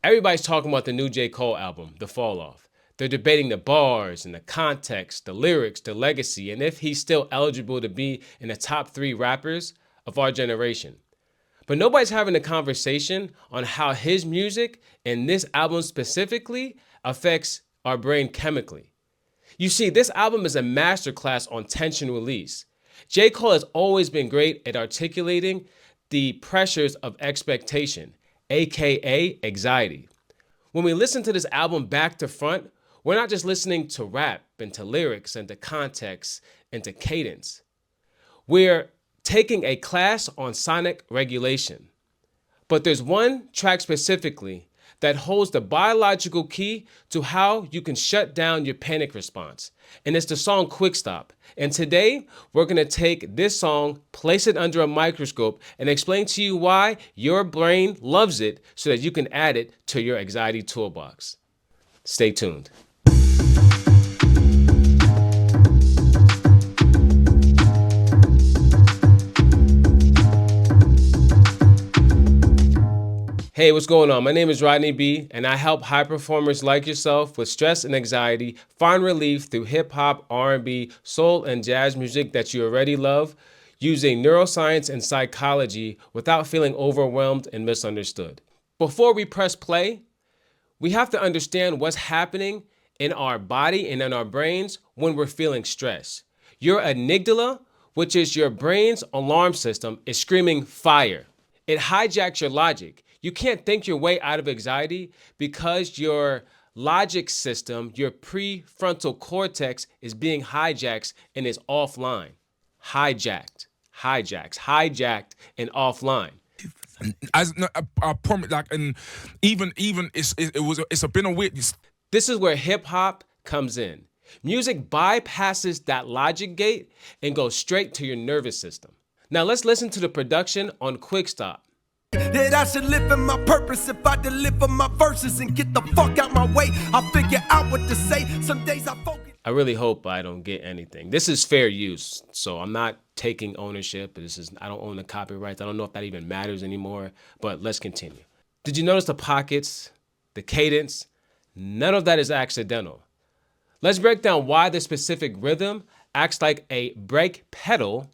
Everybody's talking about the new J. Cole album, The Fall Off. They're debating the bars and the context, the lyrics, the legacy, and if he's still eligible to be in the top 3 rappers of our generation. But nobody's having a conversation on how his music and this album specifically affects our brain chemically. You see, this album is a masterclass on tension release. J. Cole has always been great at articulating the pressures of expectation, aka anxiety. When we listen to this album back to front, we're not just listening to rap and to lyrics and to context and to cadence. We're taking a class on sonic regulation. But there's one track specifically that holds the biological key to how you can shut down your panic response. And it's the song Quik Stop. And today, we're gonna take this song, place it under a microscope, and explain to you why your brain loves it so that you can add it to your anxiety toolbox. Stay tuned. Hey, what's going on? My name is Rodney B, and I help high performers like yourself with stress and anxiety find relief through hip-hop, R&B, soul, and jazz music that you already love, using neuroscience and psychology without feeling overwhelmed and misunderstood. Before we press play, we have to understand what's happening in our body and in our brains when we're feeling stress. Your amygdala, which is your brain's alarm system, is screaming fire. It hijacks your logic. You can't think your way out of anxiety because your logic system, your prefrontal cortex, is being hijacked and is offline. Hijacked and offline. I promise, and even it's been a weird. This is where hip hop comes in. Music bypasses that logic gate and goes straight to your nervous system. Now let's listen to the production on Quik Stop. That I should live in my purpose if I deliver my verses and get the fuck out my way. I'll figure out what to say. Some days I focus. I really hope I don't get anything. This is fair use, so I'm not taking ownership. I don't own the copyrights. I don't know if that even matters anymore, but let's continue. Did you notice the pockets, the cadence? None of that is accidental. Let's break down why the specific rhythm acts like a brake pedal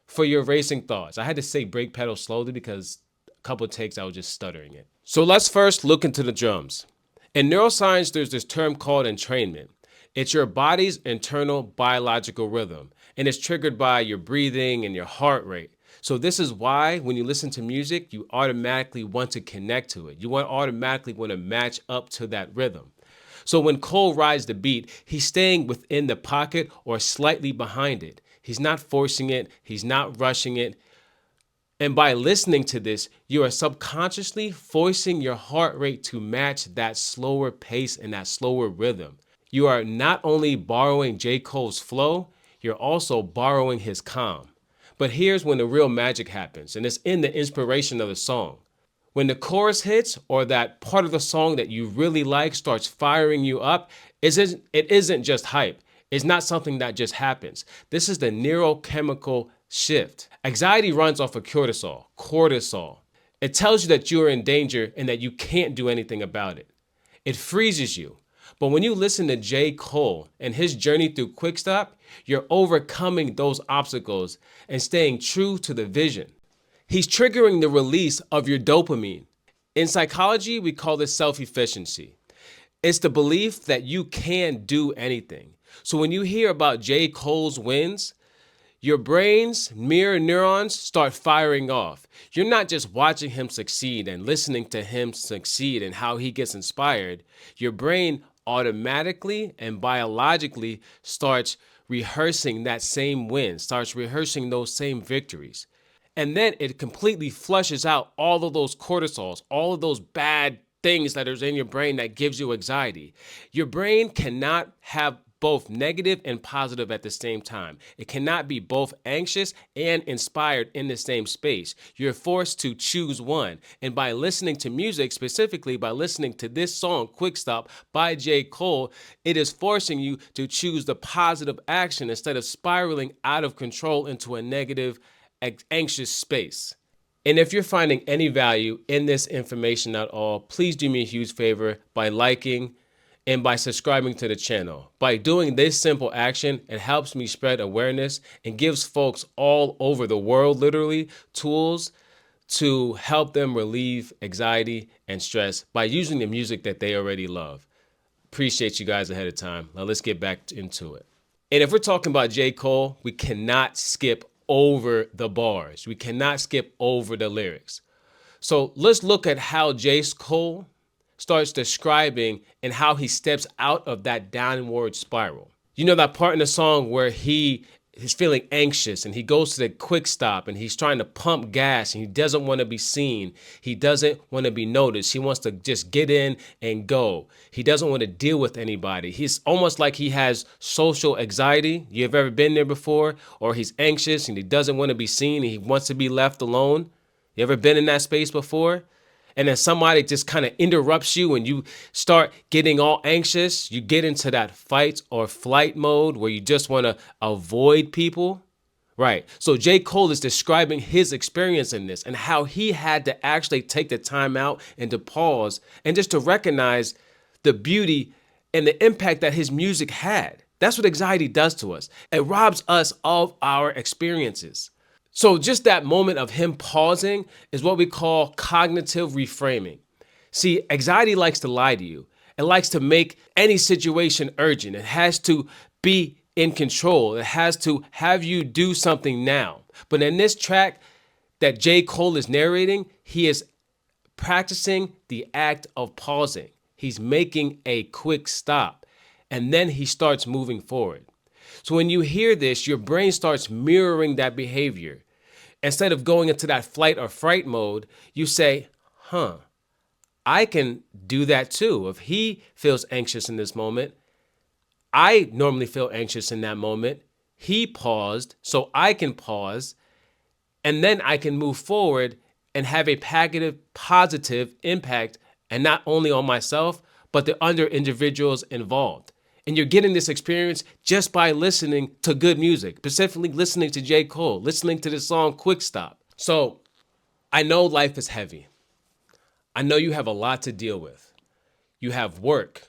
for your racing thoughts. I had to say brake pedal slowly because couple of takes I was just stuttering it. So let's first look into the drums. In neuroscience, there's this term called entrainment. It's your body's internal biological rhythm, and it's triggered by your breathing and your heart rate. So this is why when you listen to music, you automatically want to connect to it. You automatically want to match up to that rhythm. So when Cole rides the beat, he's staying within the pocket or slightly behind it. He's not forcing it. He's not rushing it. And by listening to this, you are subconsciously forcing your heart rate to match that slower pace and that slower rhythm. You are not only borrowing J. Cole's flow, you're also borrowing his calm. But here's when the real magic happens, and it's in the inspiration of the song. When the chorus hits or that part of the song that you really like starts firing you up, it isn't just hype. It's not something that just happens. This is the neurochemical shift. Anxiety runs off of cortisol. It tells you that you're in danger and that you can't do anything about it. It freezes you. But when you listen to J. Cole and his journey through Quik Stop, you're overcoming those obstacles and staying true to the vision. He's triggering the release of your dopamine. In psychology, we call this self-efficiency. It's the belief that you can do anything. So when you hear about J. Cole's wins, your brain's mirror neurons start firing off. You're not just watching him succeed and listening to him succeed and how he gets inspired. Your brain automatically and biologically starts rehearsing that same win, starts rehearsing those same victories. And then it completely flushes out all of those cortisols, all of those bad things that are in your brain that gives you anxiety. Your brain cannot have both negative and positive at the same time. It cannot be both anxious and inspired in the same space. You're forced to choose one. And by listening to music, specifically by listening to this song, Quik Stop by J. Cole, it is forcing you to choose the positive action instead of spiraling out of control into a negative, anxious space. And if you're finding any value in this information at all, please do me a huge favor by liking and by subscribing to the channel. By doing this simple action, it helps me spread awareness and gives folks all over the world, literally, tools to help them relieve anxiety and stress by using the music that they already love. Appreciate you guys ahead of time. Now let's get back into it. And if we're talking about J. Cole, we cannot skip over the bars. We cannot skip over the lyrics. So let's look at how J. Cole starts describing and how he steps out of that downward spiral. You know that part in the song where he's feeling anxious and he goes to the Quik Stop and he's trying to pump gas and he doesn't want to be seen. He doesn't want to be noticed. He wants to just get in and go. He doesn't want to deal with anybody. He's almost like he has social anxiety. You've ever been there before? Or he's anxious and he doesn't want to be seen and he wants to be left alone. You ever been in that space before? And then somebody just kind of interrupts you and you start getting all anxious. You get into that fight or flight mode where you just want to avoid people. Right. So J. Cole is describing his experience in this and how he had to actually take the time out and to pause and just to recognize the beauty and the impact that his music had. That's what anxiety does to us. It robs us of our experiences. So just that moment of him pausing is what we call cognitive reframing. See, anxiety likes to lie to you. It likes to make any situation urgent. It has to be in control. It has to have you do something now. But in this track that J. Cole is narrating, he is practicing the act of pausing. He's making a quick stop, and then he starts moving forward. So when you hear this, your brain starts mirroring that behavior. Instead of going into that flight or fright mode, you say, I can do that too. If he feels anxious in this moment, I normally feel anxious in that moment. He paused, so I can pause, and then I can move forward and have a positive impact, and not only on myself, but the other individuals involved. And you're getting this experience just by listening to good music, specifically listening to J. Cole, listening to the song Quik Stop. So I know life is heavy. I know you have a lot to deal with. You have work.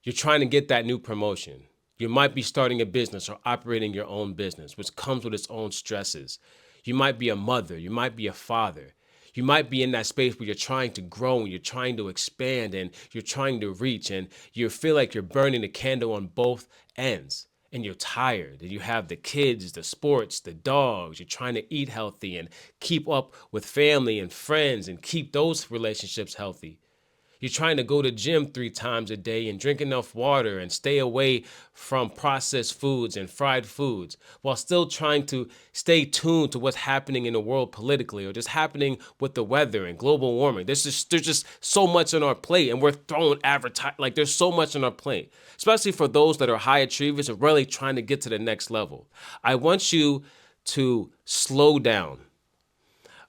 You're trying to get that new promotion. You might be starting a business or operating your own business, which comes with its own stresses. You might be a mother. You might be a father. You might be in that space where you're trying to grow and you're trying to expand and you're trying to reach and you feel like you're burning the candle on both ends and you're tired and you have the kids, the sports, the dogs. You're trying to eat healthy and keep up with family and friends and keep those relationships healthy. You're trying to go to gym 3 times a day and drink enough water and stay away from processed foods and fried foods while still trying to stay tuned to what's happening in the world politically or just happening with the weather and global warming. There's just so much on our plate and we're throwing like there's so much on our plate, especially for those that are high achievers and really trying to get to the next level. I want you to slow down.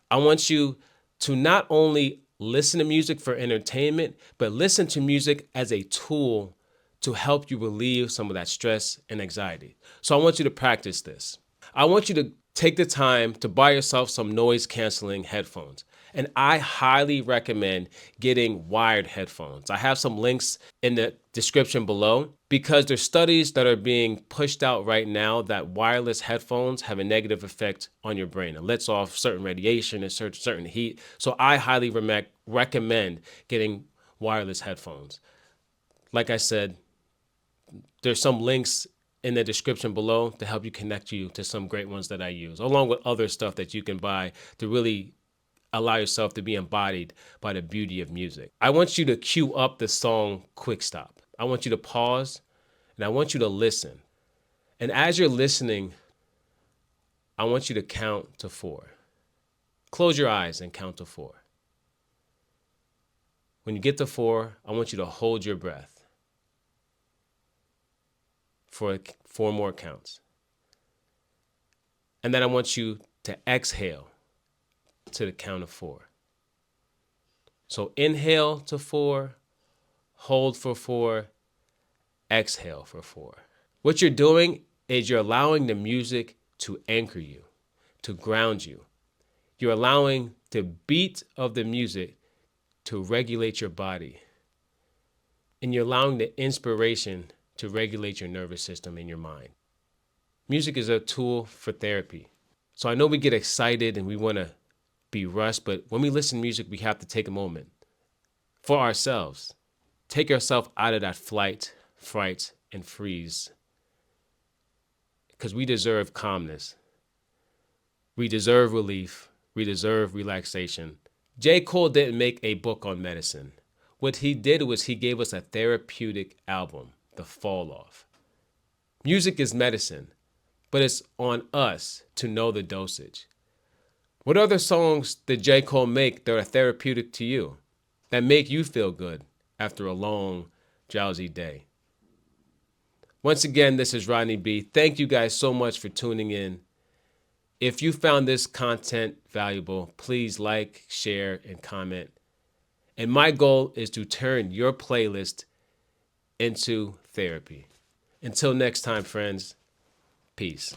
I want you to not only listen to music for entertainment, but listen to music as a tool to help you relieve some of that stress and anxiety. So I want you to practice this. I want you to take the time to buy yourself some noise canceling headphones. And I highly recommend getting wired headphones. I have some links in the description below because there's studies that are being pushed out right now that wireless headphones have a negative effect on your brain. It lets off certain radiation and certain heat. So I highly recommend getting wireless headphones. Like I said, there's some links in the description below to help you connect you to some great ones that I use, along with other stuff that you can buy to really allow yourself to be embodied by the beauty of music. I want you to cue up the song Quik Stop. I want you to pause and I want you to listen. And as you're listening, I want you to count to 4. Close your eyes and count to 4. When you get to 4, I want you to hold your breath for 4 more counts. And then I want you to exhale to the count of 4. So inhale to 4, hold for 4, exhale for 4. What you're doing is you're allowing the music to anchor you, to ground you. You're allowing the beat of the music to regulate your body. And you're allowing the inspiration to regulate your nervous system and your mind. Music is a tool for therapy. So I know we get excited and we want to be rushed, but when we listen to music, we have to take a moment for ourselves. Take yourself out of that flight, fright, and freeze. Because we deserve calmness. We deserve relief. We deserve relaxation. J. Cole didn't make a book on medicine. What he did was he gave us a therapeutic album, The Fall Off. Music is medicine, but it's on us to know the dosage. What other songs did J. Cole make that are therapeutic to you, that make you feel good after a long, drowsy day? Once again, this is Rodney B. Thank you guys so much for tuning in. If you found this content valuable, please like, share, and comment. And my goal is to turn your playlist into therapy. Until next time, friends, peace.